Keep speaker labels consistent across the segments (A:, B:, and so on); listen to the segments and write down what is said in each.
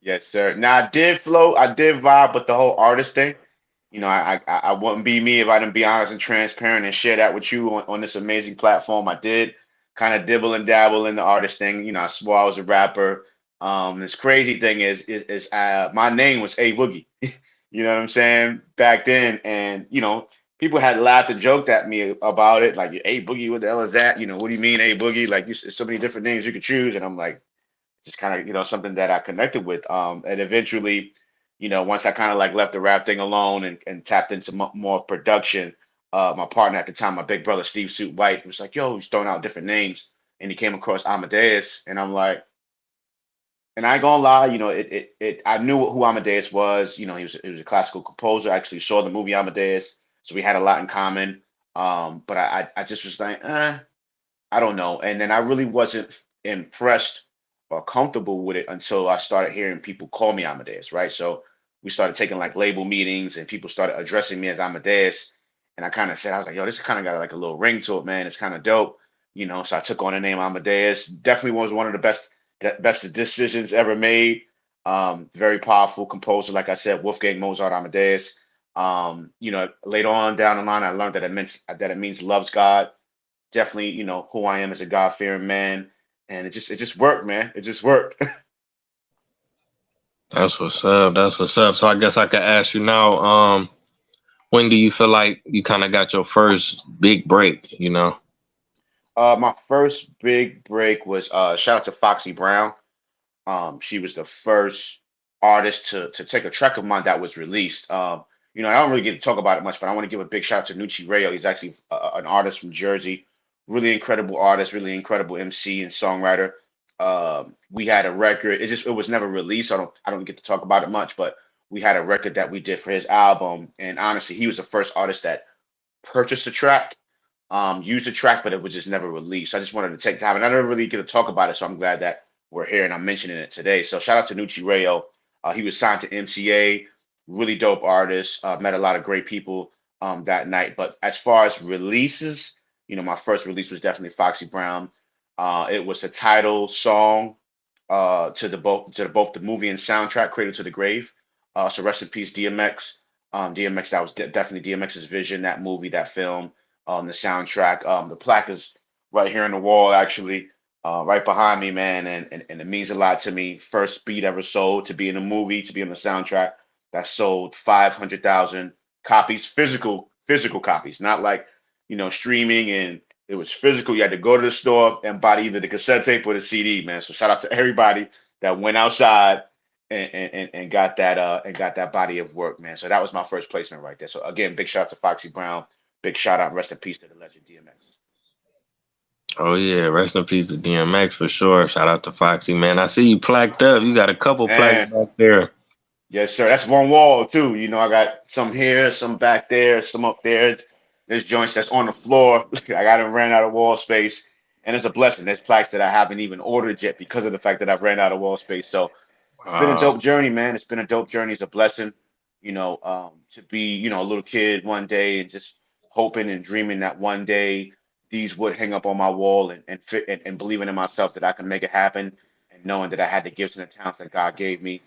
A: Yes, sir. Now I did float, I did vibe with the whole artist thing. I wouldn't be me if I didn't be honest and transparent and share that with you on this amazing platform. I did kind of dibble and dabble in the artist thing. I swore I was a rapper. This crazy thing is my name was A Boogie. You know what I'm saying? Back then, and people had laughed and joked at me about it, like A Boogie, what the hell is that? What do you mean A Boogie? Like, so many different names you could choose, and I'm like, just kind of something that I connected with. And eventually, once I kind of like left the rap thing alone and tapped into more production, my partner at the time, my big brother Steve Suit White, was like, "Yo, he's throwing out different names," and he came across Amadeus, and I'm like, and I ain't gonna lie, I knew who Amadeus was. He was a classical composer. I actually saw the movie Amadeus, so we had a lot in common. But I just was like, I don't know. And then I really wasn't impressed or comfortable with it until I started hearing people call me Amadeus, right? So we started taking like label meetings and people started addressing me as Amadeus. And I kind of said, I was like, yo, this kind of got like a little ring to it, man. It's kind of dope. So I took on the name Amadeus. Definitely was one of the best decisions ever made. Very powerful composer, like I said, Wolfgang Mozart Amadeus. Later on down the line, I learned that it means loves God. Definitely, who I am as a God-fearing man, and it just worked, man. It just worked.
B: That's what's up. That's what's up. So I guess I could ask you now, when do you feel like you kind of got your first big break, you know?
A: My first big break was shout out to Foxy Brown. She was the first artist to take a track of mine that was released. I don't really get to talk about it much, but I want to give a big shout out to Nucci Rayo. He's actually an artist from Jersey, really incredible artist, really incredible MC and songwriter. We had a record. It was never released. So I don't get to talk about it much, but we had a record that we did for his album. And honestly, he was the first artist that purchased the track, used the track, but it was just never released. I just wanted to take time, and I never really get to talk about it, so I'm glad that we're here and I'm mentioning it today. So shout out to Nucci Rayo. He was signed to MCA, really dope artist. Met a lot of great people that night. But as far as releases, my first release was definitely Foxy Brown. It was the title song to both the movie and soundtrack, Cradle to the Grave. So rest in peace, DMX. DMX, that was definitely DMX's vision, that movie, that film, the soundtrack. The plaque is right here on the wall, actually, right behind me, man, and it means a lot to me. First beat ever sold to be in a movie, to be on the soundtrack that sold 500,000 copies, physical copies, not like streaming, and it was physical. You had to go to the store and buy either the cassette tape or the CD, man. So shout out to everybody that went outside and got that body of work, man. So that was my first placement right there. So again, big shout out to Foxy Brown. Big shout out, rest in peace to the legend DMX.
B: Oh yeah, rest in peace to DMX for sure. Shout out to Foxy, man. I see you plaqued up. You got a couple plaques
A: Man,
B: back there.
A: yes, sir. That's one wall too. I got some here, some back there, some up there. There's joints that's on the floor. I got to ran out of wall space, and it's a blessing. There's plaques that I haven't even ordered yet because of the fact that I've ran out of wall space. So it's been a
B: Wow.
A: dope journey, man. It's been a dope journey. It's a blessing, to be, a little kid one day and just hoping and dreaming that one day these would hang up on my wall and fit and believing in myself that I can make it happen and knowing that I had the gifts and the talents that God gave me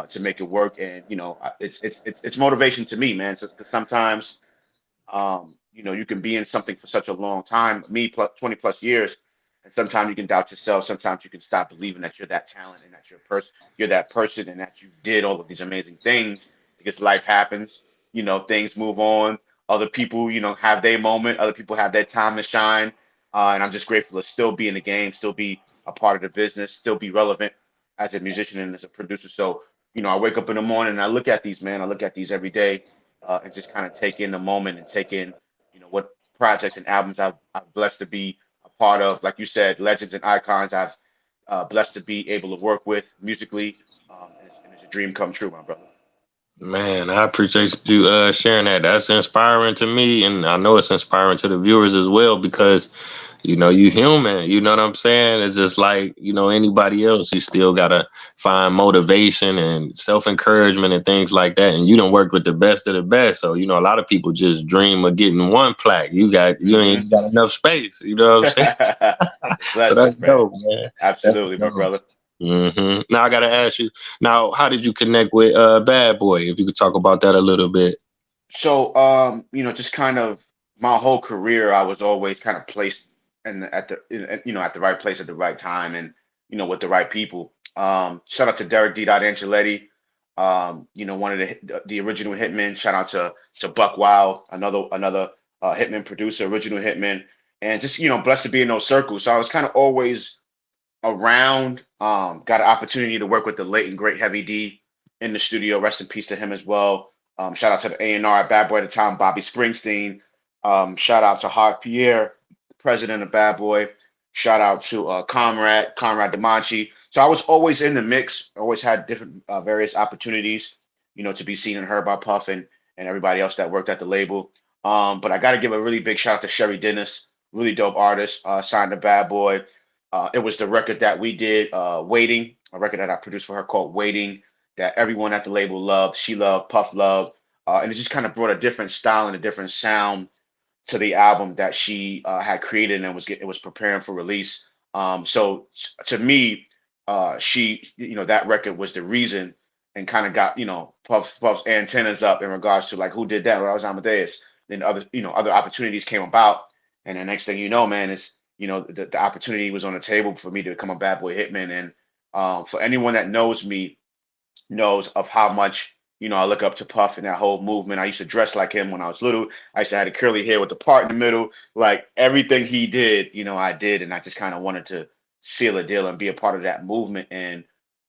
A: to make it work. And, it's motivation to me, man. So, 'cause sometimes, you can be in something for such a long time, me plus 20 plus years, and sometimes you can doubt yourself. Sometimes you can stop believing that you're that talent and that you're that person and that you did all of these amazing things because life happens. Things move on. Other people, have their moment. Other people have their time to shine. And I'm just grateful to still be in the game, still be a part of the business, still be relevant as a musician and as a producer. So, I wake up in the morning and I look at these, man. I look at these every day, and just kind of take in the moment and take in, what projects and albums I've blessed to be a part of. Like you said, legends and icons I've blessed to be able to work with musically. And it's a dream come true, my brother.
B: Man, I appreciate you sharing that. That's inspiring to me, and I know it's inspiring to the viewers as well because you human. You know what I'm saying? It's just like anybody else. You still gotta find motivation and self encouragement and things like that. And you don't work with the best of the best, so a lot of people just dream of getting one plaque. You
A: Hmm.
B: ain't got enough space. You know what I'm saying? So
A: Blessings,
B: that's
A: man.
B: dope, man. That's
A: Absolutely, my
B: dope.
A: brother.
B: Now I gotta ask you. Now, how did you connect with Bad Boy? If you could talk about that a little bit.
A: So, just kind of my whole career, I was always kind of placed at the right place at the right time, and with the right people. Shout out to Derek D. Angeletti, one of the original hitmen. Shout out to Buck Wild, another hitman producer, original hitman, and just blessed to be in those circles. So I was kind of always around. Got an opportunity to work with the late and great Heavy D in the studio. Rest in peace to him as well. Shout out to the A&R at Bad Boy at the time, Bobby Springsteen. Shout out to Hart Pierre, president of Bad Boy. Shout out to Conrad DeMonchi. So I was always in the mix. Always had different various opportunities, to be seen and heard by Puff and everybody else that worked at the label. But I got to give a really big shout out to Sherry Dennis, really dope artist, signed to Bad Boy. It was the record that we did, Waiting, a record that I produced for her called Waiting, that everyone at the label loved. She loved, Puff loved. And it just kind of brought a different style and a different sound to the album that she had created and was preparing for release. To me, that record was the reason and kind of got Puff's antennas up in regards to like who did that. Well, I was Amadeus. Then other opportunities came about, and the next thing you know, man, is the opportunity was on the table for me to become a Bad Boy Hitman. And for anyone that knows me, knows of how much I look up to Puff and that whole movement. I used to dress like him when I was little. I used to have the curly hair with the part in the middle. Like everything he did, I did, and I just kind of wanted to seal a deal and be a part of that movement. And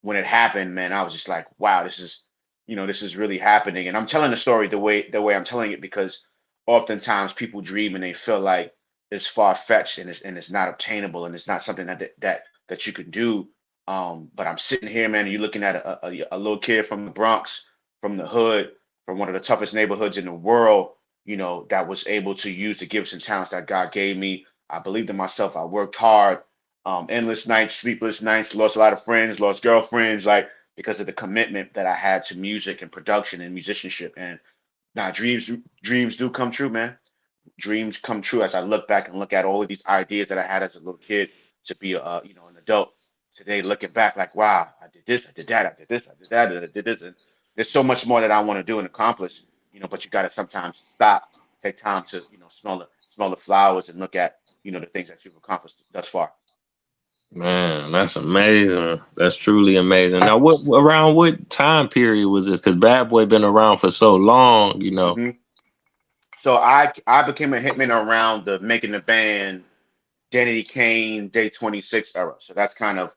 A: when it happened, man, I was just like, wow, this is really happening. And I'm telling the story the way I'm telling it because oftentimes people dream and they feel like it's far fetched and it's not obtainable and it's not something that you can do. But I'm sitting here, man, and you're looking at a little kid from the Bronx, from the hood, from one of the toughest neighborhoods in the world, that was able to use the gifts and talents that God gave me. I believed in myself. I worked hard, endless nights, sleepless nights, lost a lot of friends, lost girlfriends, like because of the commitment that I had to music and production and musicianship. And now dreams do come true, man. Dreams come true as I look back and look at all of these ideas that I had as a little kid to be an adult today, looking back like, wow, I did this, I did that, I did this, I did that, and I did this. And there's so much more that I want to do and accomplish, but you got to sometimes stop, take time to, smell the flowers and look at, the things that you've accomplished thus far.
B: Man, that's amazing. That's truly amazing. Now, what time period was this? Because Bad Boy been around for so long, you know.
A: hmm So I became a hitman around the making the band Danity Kane Day 26 era. So that's kind of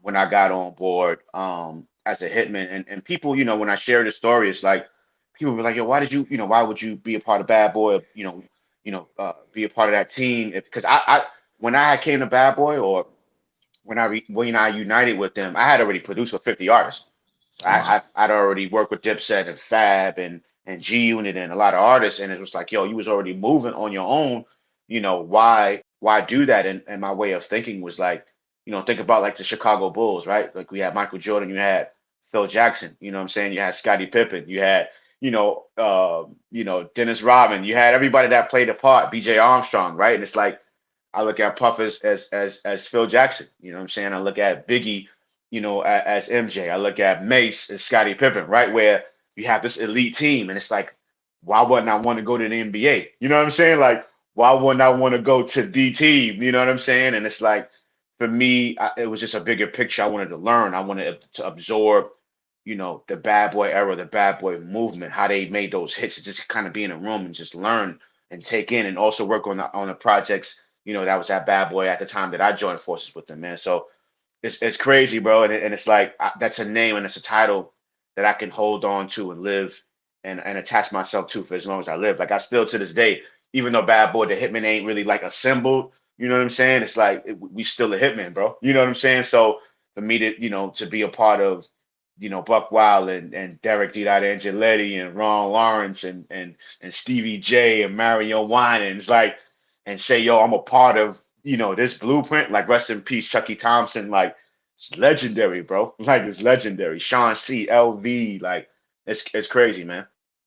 A: when I got on board as a hitman. And people, when I share the story, it's like people were like, yo, why would you be a part of Bad Boy? Be a part of that team? Because when I came to Bad Boy or when I united with them, I had already produced for 50 artists. So
B: Wow.
A: I'd already worked with Dipset and Fab and G Unit and a lot of artists, and it was like, yo, you was already moving on your own. Why do that? And my way of thinking was like, think about like the Chicago Bulls, right? Like we had Michael Jordan, you had Phil Jackson, you know what I'm saying? You had Scottie Pippen, you had Dennis Rodman, you had everybody that played a part, BJ Armstrong, right? And it's like I look at Puff as Phil Jackson. You know what I'm saying? I look at Biggie, as MJ. I look at Mace as Scottie Pippen, right? Where you have this elite team, and it's like, why wouldn't I want to go to the NBA? You know what I'm saying? Like, why wouldn't I want to go to the team? You know what I'm saying? And it's like, for me, it was just a bigger picture. I wanted to learn. I wanted to absorb, the bad boy era, the bad boy movement, how they made those hits, just kind of be in a room and just learn and take in, and also work on the projects that was at Bad Boy at the time that I joined forces with them, man. So it's crazy, bro, and it's like that's a name and it's a title that I can hold on to and live and attach myself to for as long as I live. Like I still to this day, even though Bad Boy the Hitman ain't really like assembled, you know what I'm saying? It's like we still a Hitman, bro. You know what I'm saying? So for me to to be a part of Buck Wild and Derek D. Angeletti and Ron Lawrence and Stevie J and Mario Winans, like, and say, yo, I'm a part of, this blueprint, like rest in peace, Chucky Thompson, like it's legendary, bro. Like it's legendary. Sean C, LV, like it's crazy, man.